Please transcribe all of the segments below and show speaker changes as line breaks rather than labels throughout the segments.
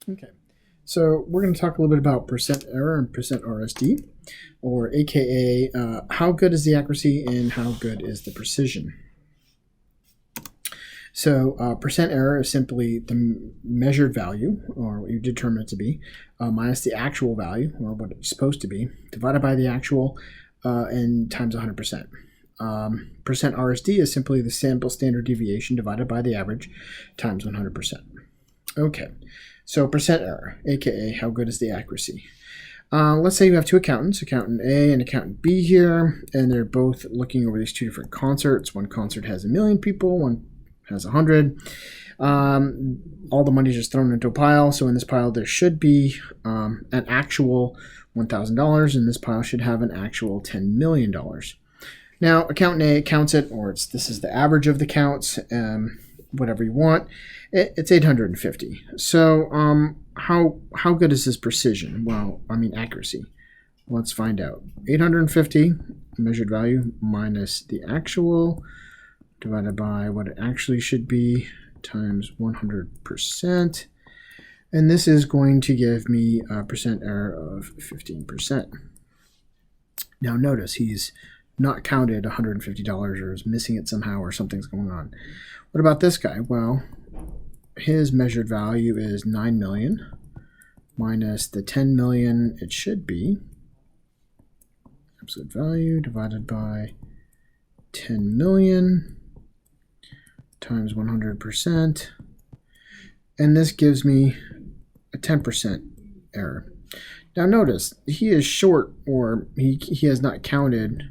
Okay, so we're going to talk a little bit about percent error and percent RSD, or AKA how good is the accuracy and how good is the precision. So percent error is simply the measured value, or what you determine it to be, minus the actual value, or what it's supposed to be, divided by the actual, and times 100%. Percent RSD is simply the sample standard deviation divided by the average times 100%. Okay, so percent error, aka how good is the accuracy? Let's say you have two accountants, accountant A and accountant B here, and they're both looking over these two different concerts. One concert has 1 million people, one has 100. All the money is just thrown into a pile. So in this pile, there should be an actual $1,000, and this pile should have an actual $10 million. Now, accountant A counts it, or this is the average of the counts, whatever you want. It's 850. So how good is this precision? Well, I mean accuracy. Let's find out. 850 measured value minus the actual divided by what it actually should be times 100%. And this is going to give me a percent error of 15%. Now notice he's not counted $150 or is missing it somehow or something's going on. What about this guy? Well, his measured value is 9 million minus the 10 million it should be. Absolute value divided by 10 million times 100%. And this gives me a 10% error. Now notice, he is short, or he has not counted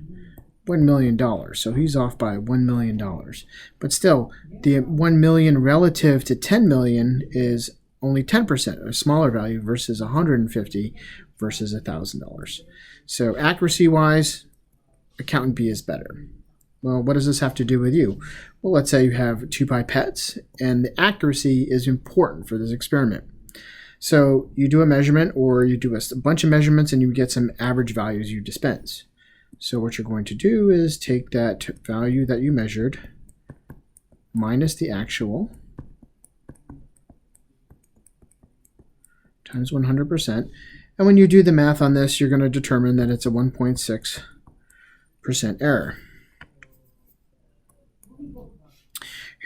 $1 million. So he's off by $1 million. But still, the 1 million relative to 10 million is only 10%, a smaller value versus 150 versus $1,000. So accuracy-wise, accountant B is better. Well, what does this have to do with you? Well, let's say you have 2 pipettes, and the accuracy is important for this experiment. So you do a measurement, or you do a bunch of measurements, and you get some average values you dispense. So what you're going to do is take that value that you measured minus the actual times 100%. And when you do the math on this, you're going to determine that it's a 1.6% error.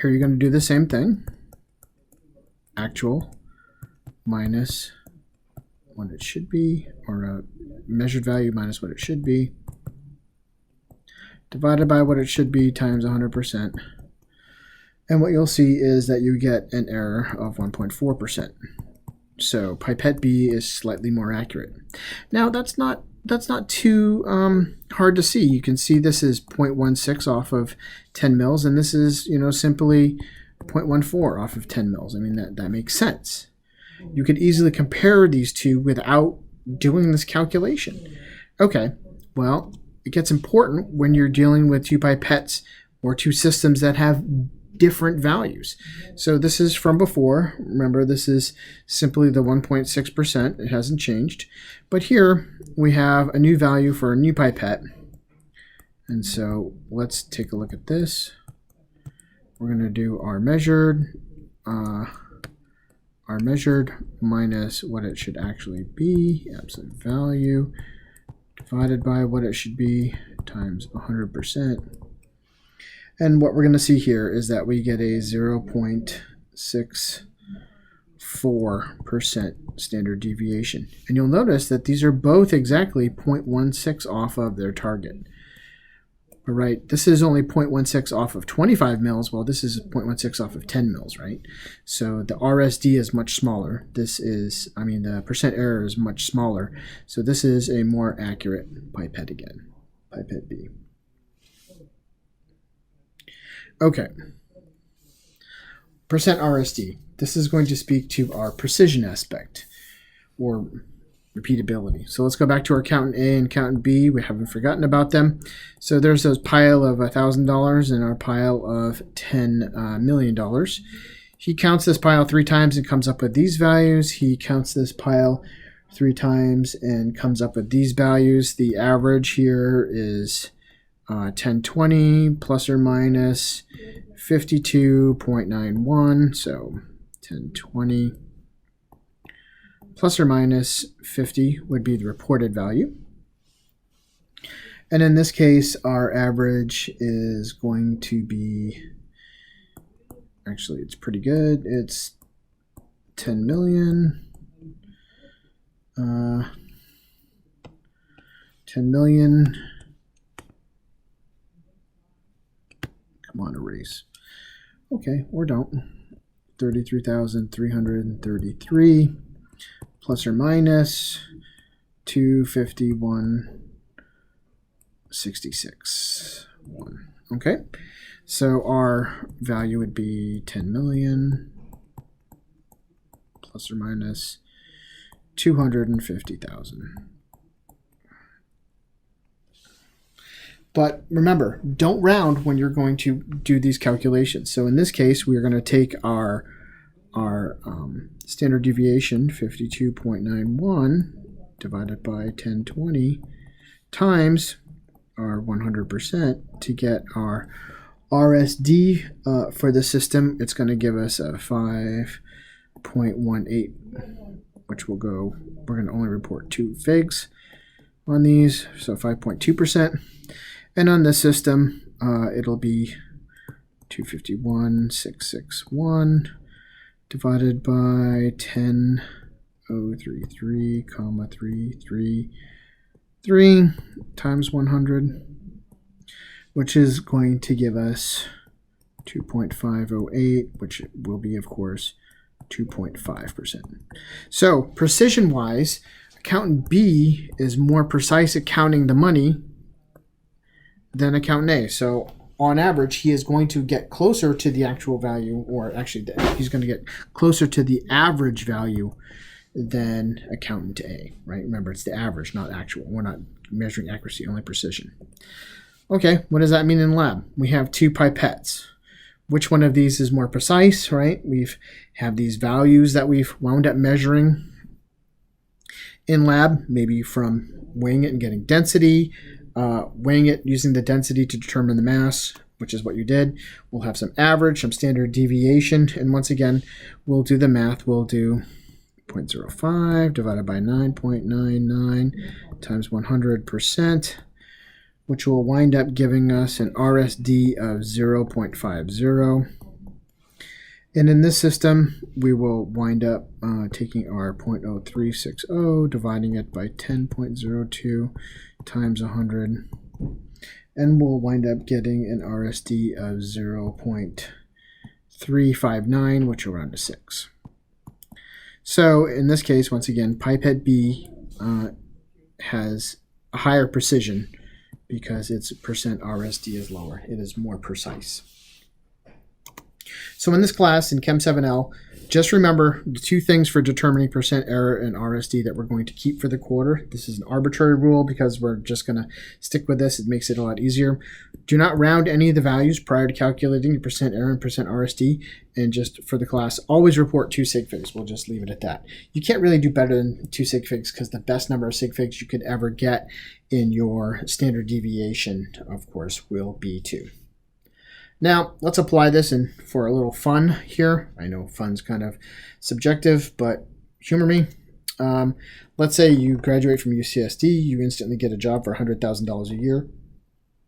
Here you're going to do the same thing. Actual minus what it should be, or a measured value minus what it should be, divided by what it should be times 100%. And what you'll see is that you get an error of 1.4%. So pipette B is slightly more accurate. Now that's not too hard to see. You can see this is 0.16 off of 10 mils, and this is simply 0.14 off of 10 mils. I mean that makes sense. You could easily compare these two without doing this calculation. Okay, well, it gets important when you're dealing with 2 pipettes or 2 systems that have different values. So this is from before. Remember, this is simply the 1.6%. It hasn't changed. But here we have a new value for a new pipette. And so let's take a look at this. We're going to do our measured minus what it should actually be, absolute value, divided by what it should be times 100%. And what we're going to see here is that we get a 0.64% standard deviation. And you'll notice that these are both exactly 0.16 off of their target. All right, this is only 0.16 off of 25 mils, while this is 0.16 off of 10 mils, right? So the RSD is much smaller. The percent error is much smaller. So this is a more accurate pipette again, pipette B. Okay, percent RSD. This is going to speak to our precision aspect, or repeatability. So let's go back to our accountant A and accountant B. We haven't forgotten about them. So there's those pile of $1,000 and our pile of $10 million. He counts this pile 3 times and comes up with these values. He counts this pile 3 times and comes up with these values. The average here is 1020 plus or minus 52.91. So 1020 plus or minus 50 would be the reported value. And in this case, our average is going to be, actually, it's pretty good. It's 10 million. 10 million. Come on, erase. Okay, or don't. 33,333 plus or minus 251.66. Okay, so our value would be 10 million plus or minus 250,000. But remember, don't round when you're going to do these calculations. So in this case, we're going to take our standard deviation, 52.91, divided by 1020, times our 100% to get our RSD for the system. It's going to give us a 5.18, which will go, we're going to only report 2 figs on these, so 5.2%. And on this system, it'll be 251,661 divided by 10,033,333 times 100, which is going to give us 2.508, which will be, of course, 2.5%. So precision-wise, accountant B is more precise at counting the money than accountant A. So on average, he is going to get closer to the actual value, or actually he's going to get closer to the average value than accountant A, right? Remember, it's the average, not actual. We're not measuring accuracy, only precision. Okay, what does that mean in lab? We have 2 pipettes. Which one of these is more precise, right? We've have these values that we've wound up measuring in lab, maybe from weighing it and getting density, weighing it using the density to determine the mass, which is what you did. We'll have some average, some standard deviation, and once again, we'll do the math. We'll do 0.05 divided by 9.99 times 100%, which will wind up giving us an RSD of 0.50. And in this system, we will wind up taking our 0.0360, dividing it by 10.02 times 100, and we'll wind up getting an RSD of 0.359, which will round to 6. So in this case, once again, pipette B has a higher precision because its percent RSD is lower. It is more precise. So in this class, in Chem 7L, just remember the 2 things for determining percent error and RSD that we're going to keep for the quarter. This is an arbitrary rule because we're just going to stick with this. It makes it a lot easier. Do not round any of the values prior to calculating your percent error and percent RSD. And just for the class, always report 2 sig figs. We'll just leave it at that. You can't really do better than 2 sig figs because the best number of sig figs you could ever get in your standard deviation, of course, will be 2. Now, let's apply this and for a little fun here. I know fun's kind of subjective, but humor me. Let's say you graduate from UCSD, you instantly get a job for $100,000 a year.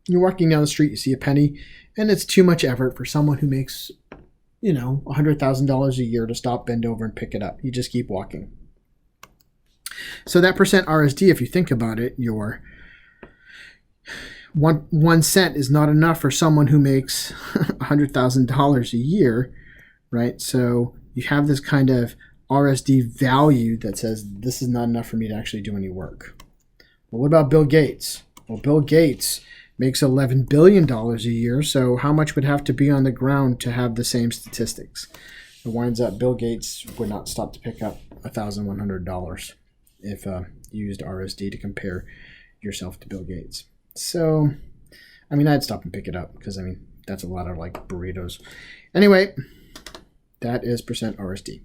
You're walking down the street, you see a penny, and it's too much effort for someone who makes, $100,000 a year to stop, bend over, and pick it up. You just keep walking. So that percent RSD, if you think about it, your 1 cent is not enough for someone who makes $100,000 a year, right? So you have this kind of RSD value that says this is not enough for me to actually do any work. Well, what about Bill Gates? Well, Bill Gates makes $11 billion a year, so how much would have to be on the ground to have the same statistics? It winds up Bill Gates would not stop to pick up $1,100 if you used RSD to compare yourself to Bill Gates. So, I'd stop and pick it up because, that's a lot of like burritos. Anyway, that is percent RSD.